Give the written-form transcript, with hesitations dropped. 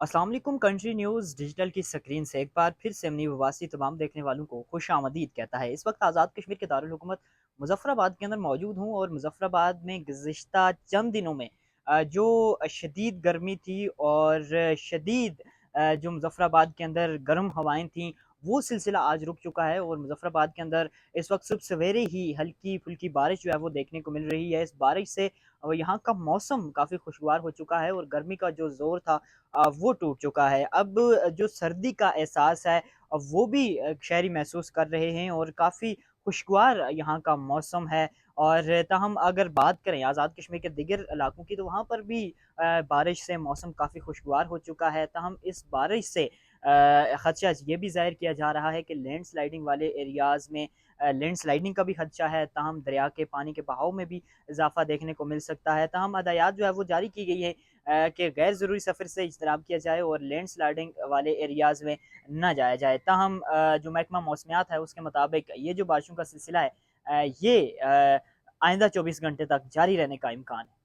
अस्सलाम वालेकुम। Country news digital की स्क्रीन से एक बार फिर से अपनी प्रवासी तमाम देखने वालों को खुश आमदीद कहता है। इस वक्त आज़ाद कश्मीर के दारुल हुकूमत मुजफ्फराबाद के अंदर मौजूद हूँ और मुजफ्फराबाद में गुज़िश्ता चंद दिनों में जो शदीद गर्मी थी और शदीद जो मुजफ्फराबाद के अंदर गर्म हवाएं थीं, वो सिलसिला आज रुक चुका है और मुजफ्फराबाद के अंदर इस वक्त सुबह सवेरे ही हल्की फुल्की बारिश जो है वो देखने को मिल रही है। इस बारिश से यहाँ का मौसम काफ़ी खुशगवार हो चुका है और गर्मी का जो ज़ोर था वो टूट चुका है। अब जो सर्दी का एहसास है वो भी शहरी महसूस कर रहे हैं और काफ़ी खुशगवार यहाँ का मौसम है। और ताहम अगर बात करें आज़ाद कश्मीर के दीगर इलाकों की, तो वहाँ पर भी बारिश से मौसम काफ़ी खुशगवार हो चुका है। ताहम इस बारिश से खदशा ये भी ज़ाहिर किया जा रहा है कि लैंडस्लाइडिंग वाले एरियाज़ में लैंडस्लाइडिंग का भी खदशा है। ताहम दरिया के पानी के बहाव में भी इजाफ़ा देखने को मिल सकता है। ताहम हदायत जो है वो जारी की गई है कि गैर ज़रूरी सफ़र से इज्तनाब किया जाए और लैंडस्लाइडिंग वाले एरियाज़ में ना जाया जाए। ताहम जो महकमा मौसमियात है उसके मुताबिक ये जो बारिशों का सिलसिला है ये आइंदा 24 घंटे तक जारी रहने का इम्कान है।